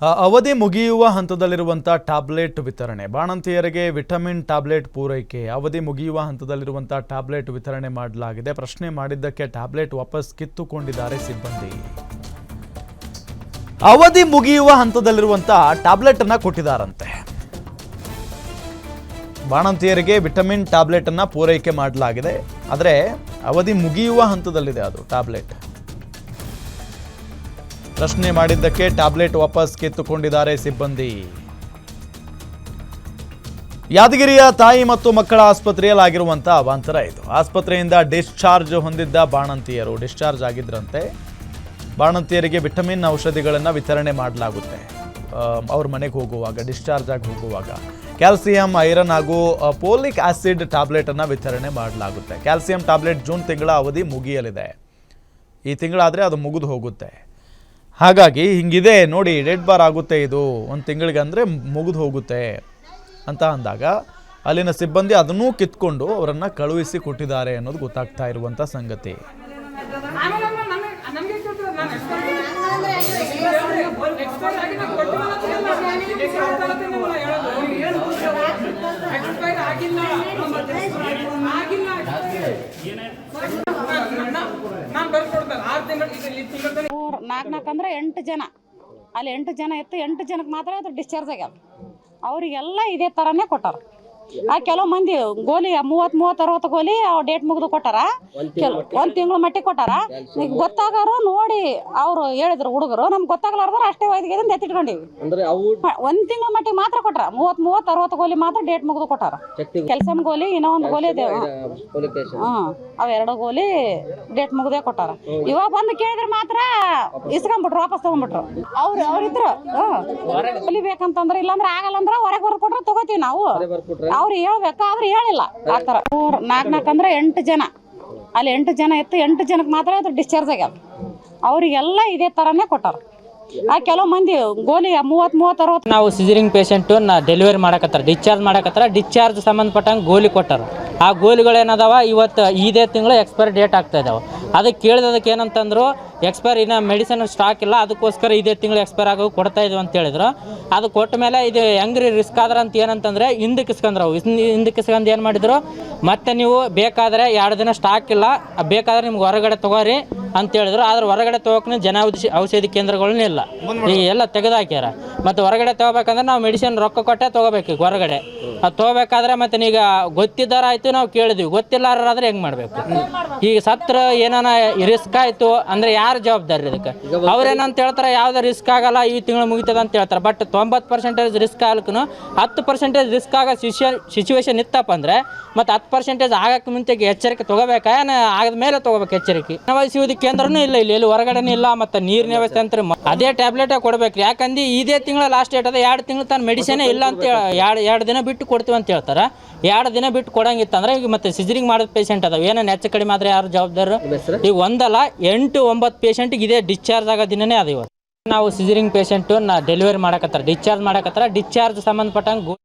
ಅವಧಿ ಮುಗಿಯುವ ಹಂತದಲ್ಲಿರುವಂಥ ಟ್ಯಾಬ್ಲೆಟ್ ವಿತರಣೆ. ಬಾಣಂತಿಯರಿಗೆ ವಿಟಮಿನ್ ಟ್ಯಾಬ್ಲೆಟ್ ಪೂರೈಕೆ. ಅವಧಿ ಮುಗಿಯುವ ಹಂತದಲ್ಲಿರುವಂಥ ಟ್ಯಾಬ್ಲೆಟ್ ವಿತರಣೆ ಮಾಡಲಾಗಿದೆ. ಪ್ರಶ್ನೆ ಮಾಡಿದ್ದಕ್ಕೆ ಟ್ಯಾಬ್ಲೆಟ್ ವಾಪಸ್ ಕಿತ್ತುಕೊಂಡಿದ್ದಾರೆ ಸಿಬ್ಬಂದಿ. ಅವಧಿ ಮುಗಿಯುವ ಹಂತದಲ್ಲಿರುವಂಥ ಟ್ಯಾಬ್ಲೆಟ್ ಅನ್ನ ಕೊಟ್ಟಿದ್ದಾರಂತೆ. ಬಾಣಂತಿಯರಿಗೆ ವಿಟಮಿನ್ ಟ್ಯಾಬ್ಲೆಟ್ ಅನ್ನ ಪೂರೈಕೆ ಮಾಡಲಾಗಿದೆ. ಆದರೆ ಅವಧಿ ಮುಗಿಯುವ ಹಂತದಲ್ಲಿದೆ ಅದು ಟ್ಯಾಬ್ಲೆಟ್. ಪ್ರಶ್ನೆ ಮಾಡಿದ್ದಕ್ಕೆ ಟ್ಯಾಬ್ಲೆಟ್ ವಾಪಸ್ ಕಿತ್ತುಕೊಂಡಿದ್ದಾರೆ ಸಿಬ್ಬಂದಿ. ಯಾದಗಿರಿಯ ತಾಯಿ ಮತ್ತು ಮಕ್ಕಳ ಆಸ್ಪತ್ರೆಯಲ್ಲಿ ಆಗಿರುವಂತಹ ಅವಾಂತರ ಇದು. ಆಸ್ಪತ್ರೆಯಿಂದ ಡಿಸ್ಚಾರ್ಜ್ ಹೊಂದಿದ್ದ ಬಾಣಂತಿಯರು ಡಿಸ್ಚಾರ್ಜ್ ಆಗಿದ್ರಂತೆ. ಬಾಣಂತಿಯರಿಗೆ ವಿಟಮಿನ್ ಔಷಧಿಗಳನ್ನು ವಿತರಣೆ ಮಾಡಲಾಗುತ್ತೆ. ಅವ್ರ ಮನೆಗೆ ಹೋಗುವಾಗ, ಡಿಸ್ಚಾರ್ಜ್ ಆಗಿ ಹೋಗುವಾಗ ಕ್ಯಾಲ್ಸಿಯಂ, ಐರನ್ ಹಾಗೂ ಪೋಲಿಕ್ ಆಸಿಡ್ ಟ್ಯಾಬ್ಲೆಟ್ ಅನ್ನು ವಿತರಣೆ ಮಾಡಲಾಗುತ್ತೆ. ಕ್ಯಾಲ್ಸಿಯಂ ಟ್ಯಾಬ್ಲೆಟ್ ಜೂನ್ ತಿಂಗಳ ಅವಧಿ ಮುಗಿಯಲಿದೆ. ಈ ತಿಂಗಳಾದರೆ ಅದು ಮುಗಿದು ಹೋಗುತ್ತೆ. ಹಾಗಾಗಿ ಹಿಂಗಿದೆ ನೋಡಿ, ರೆಡ್ ಬಾರ್ ಆಗುತ್ತೆ ಇದು ಒಂದು ತಿಂಗಳಿಗೆ, ಅಂದರೆ ಮುಗಿದು ಹೋಗುತ್ತೆ ಅಂತ ಅಂದಾಗ ಅಲ್ಲಿನ ಸಿಬ್ಬಂದಿ ಅದನ್ನೂ ಕಿತ್ಕೊಂಡು ಅವರನ್ನು ಕಳುಹಿಸಿ ಕೊಟ್ಟಿದ್ದಾರೆ ಅನ್ನೋದು ಗೊತ್ತಾಗ್ತಾ ಇರುವಂಥ ಸಂಗತಿ. ನಾಲ್ಕು ಅಂದ್ರೆ 8 ಜನ, ಅಲ್ಲಿ 8 ಜನ ಇತ್ತು. 8 ಜನಕ್ಕೆ ಮಾತ್ರ ಅದು ಡಿಸ್ಚಾರ್ಜ್ ಆಗ್ಯಾವ. ಅವರಿಗೆಲ್ಲ ಇದೇ ಥರನೇ ಕೊಟ್ಟಾರ. ಕೆಲವು ಮಂದಿ ಗೋಲಿ 30-60 ಗೋಲಿ ಡೇಟ್ ಮುಗಿದು ಕೊಟ್ಟಾರ. ಒಂದು ತಿಂಗಳ ಮಟ್ಟಿಗೆ ಕೊಟ್ಟಾರ. ಈಗ ಗೊತ್ತಾಗೋರು ನೋಡಿ ಅವ್ರು ಹೇಳಿದ್ರು ಹುಡುಗರು, ನಮ್ಗೆ ಗೊತ್ತಾಗಲಾರ್ದಾರ ಅಷ್ಟೇ ವೈದ್ಯಗೆ ಎತ್ತಿಟ್ಕೊಂಡಿವಿ. ಒಂದು ತಿಂಗಳ ಮಟ್ಟಿಗೆ ಮಾತ್ರ ಕೊಟ್ಟಾರ. 30-60 ಗೋಲಿ ಮಾತ್ರ ಡೇಟ್ ಮುಗಿದು ಕೊಟ್ಟಾರ. ಕ್ಯಾಲ್ಸಿಯಂ ಗೋಲಿ, ಇನ್ನೂ ಒಂದು ಗೋಲಿ ಇದೆ, ಅವೆರಡು ಗೋಲಿ ಡೇಟ್ ಮುಗ್ದೇ ಕೊಟ್ಟಾರ. ಇವಾಗ ಬಂದು ಕೇಳಿದ್ರೆ ಮಾತ್ರ ಇಸ್ಕೊಂಡ್ಬಿಟ್ರು, ವಾಪಸ್ ತಗೊಂಡ್ಬಿಟ್ರು. ಅವ್ರಿದ್ರು ಗೋಲಿ ಬೇಕಂತಂದ್ರೆ, ಇಲ್ಲಾಂದ್ರೆ ಆಗಲ್ಲ ಅಂದ್ರೆ ಹೊರಗೆ ಬರ್ದು ಕೊಟ್ರೆ ತಗೋತೀವಿ ನಾವು. ಅವ್ರು ಹೇಳ್ಬೇಕಾದ್ರೆ ಹೇಳಿಲ್ಲ. ಆ ಥರ 4 ಅಂದ್ರೆ 8 ಜನ, ಅಲ್ಲಿ 8 ಜನ ಇತ್ತು. 8 ಜನಕ್ಕೆ ಮಾತ್ರ ಅದು ಡಿಸ್ಚಾರ್ಜ್ ಆಗ್ಯಾವ. ಅವರಿಗೆಲ್ಲ ಇದೇ ಥರನೇ ಕೊಟ್ಟಾರ. ಕೆಲವು ಮಂದಿ ಗೋಲಿ 30-60 ನಾವು ಸಿಜರಿಂಗ್ ಪೇಷಂಟು ಡೆಲಿವರಿ ಮಾಡಕತ್ತಾರ, ಡಿಸ್ಚಾರ್ಜ್ ಮಾಡಕತ್ತಾರ. ಡಿಸ್ಚಾರ್ಜ್ ಸಂಬಂಧಪಟ್ಟಂಗೆ ಗೋಲಿ ಕೊಟ್ಟಾರ. ಆ ಗೋಲಿಗಳೇನದಾವ ಇವತ್ತು ಇದೇ ತಿಂಗಳು ಎಕ್ಸ್ಪೈರಿ ಡೇಟ್ ಆಗ್ತಾ ಇದಾವೆ. ಅದಕ್ಕೆ ಕೇಳಿದಕ್ಕೆ ಏನಂತಂದ್ರು, ಎಕ್ಸ್ಪೈರ್ ಇನ್ನು ಮೆಡಿಸಿನ್ ಸ್ಟಾಕ್ ಇಲ್ಲ, ಅದಕ್ಕೋಸ್ಕರ ಇದೇ ತಿಂಗಳು ಎಕ್ಸ್ಪೈರ್ ಆಗೋ ಕೊಡ್ತಾ ಇದ್ವಿ ಅಂತ ಹೇಳಿದ್ರು. ಅದು ಕೊಟ್ಟ ಮೇಲೆ ಇದು ಹೆಂಗ್ರಿ ರಿಸ್ಕ್ ಆದ್ರೆ ಅಂತ ಏನಂತಂದರೆ ಹಿಂದಕ್ಕೆ ಇಸ್ಕೊಂಡು ಏನು ಮಾಡಿದ್ರು, ಮತ್ತೆ ನೀವು ಬೇಕಾದರೆ 2 ದಿನ ಸ್ಟಾಕ್ ಇಲ್ಲ, ಬೇಕಾದ್ರೆ ನಿಮ್ಗೆ ಹೊರಗಡೆ ತೊಗೋರಿ ಅಂತ ಹೇಳಿದ್ರು. ಆದ್ರೆ ಹೊರಗಡೆ ತೊಗೋಕೆ ಜನ ಔಷಧಿ ಕೇಂದ್ರಗಳನ್ನ ಇಲ್ಲ, ಈಗ ಎಲ್ಲ ತೆಗೆದಾಕ್ಯಾರ. ಮತ್ತು ಹೊರಗಡೆ ತೊಗೋಬೇಕಂದ್ರೆ ನಾವು ಮೆಡಿಸಿನ್ ರೊಕ್ಕ ಕೊಟ್ಟೆ ತೊಗೋಬೇಕು ಹೊರಗಡೆ. ಅದು ತೊಗೋಬೇಕಾದ್ರೆ ಮತ್ತೆ ಈಗ ಗೊತ್ತಿದ್ದಾರ ಆಯಿತು, ನಾವು ಕೇಳಿದ್ವಿ, ಗೊತ್ತಿಲ್ಲಾರಾದ್ರೆ ಹೆಂಗೆ ಮಾಡಬೇಕು? ಈಗ ಸತ್ರ ಏನಾನ ರಿಸ್ಕ್ ಆಯಿತು ಅಂದರೆ ಯಾರು ಜವಾಬ್ದಾರಿ ಇದಕ್ಕೆ? ಅವ್ರೇನಂತ ಹೇಳ್ತಾರೆ, ಯಾವುದೇ ರಿಸ್ಕ್ ಆಗಲ್ಲ, ಈ ತಿಂಗಳು ಮುಗಿತದ ಅಂತ ಹೇಳ್ತಾರೆ. ಬಟ್ 90% ರಿಸ್ಕ್ ಆಗ್ಲಿಕ್ಕೂ 10% ರಿಸ್ಕ್ ಆಗೋ ಸಿಚುವೇಶನ್ ಇತ್ತಪ್ಪ ಅಂದರೆ ಮತ್ತು 10% ಆಗಕ್ಕೆ ಮುಂಚೆಗೆ ಎಚ್ಚರಿಕೆ ತೊಗೋಬೇಕಾ, ಆಗದ ಮೇಲೆ ತೊಗೋಬೇಕು ಎಚ್ಚರಿಕೆ. ವಹಿಸುವುದಕ್ಕೆ ಕೇಂದ್ರನೂ ಇಲ್ಲ, ಇಲ್ಲಿ ಹೊರಗಡೆನೂ ಇಲ್ಲ. ಮತ್ತು ನೀರಿನ ವ್ಯವಸ್ಥೆ ಅಂತ ಅದೇ ಟ್ಯಾಬ್ಲೆಟೇ ಕೊಡಬೇಕು. ಯಾಕಂದ್ರೆ ಇದೇ ತಿಂಗಳ ಲಾಸ್ಟ್ ಡೇಟ್ ಅದ, 2 ತಿಂಗಳು ತಾನು ಮೆಡಿಸಿನೇ ಇಲ್ಲ ಅಂತ 2 ದಿನ ಬಿಟ್ಟು ಕೊಡ್ತೀವಿ ಅಂತ ಹೇಳ್ತಾರೆ. 2 ದಿನ ಬಿಟ್ಟು ಕೊಡಂಗಿತ್ತಂದ್ರೆ ಈಗ ಮತ್ತೆ ಸಿಜರಿಂಗ್ ಮಾಡಿದ ಪೇಷಂಟ್ ಅದಾವ, ಏನೇನು ಹೆಚ್ಚು ಕಡಿಮೆ ಆದರೆ ಯಾರು ಜವಾಬ್ದಾರರು? ಈಗ ಒಂದಲ್ಲ 8-9 ಪೇಷಂಟಿಗೆ ಇದೇ ಡಿಸ್ಚಾರ್ಜ್ ಆಗೋ ದಿನನೇ ಅದು ಇವತ್ತು. ನಾವು ಸಿಜರಿಂಗ್ ಪೇಷಂಟು ಡೆಲಿವರಿ ಮಾಡಕತ್ತಾರ, ಡಿಸ್ಚಾರ್ಜ್ ಮಾಡಕತ್ತಾರ. ಡಿಸ್ಚಾರ್ಜ್ ಸಂಬಂಧಪಟ್ಟಂಗೆ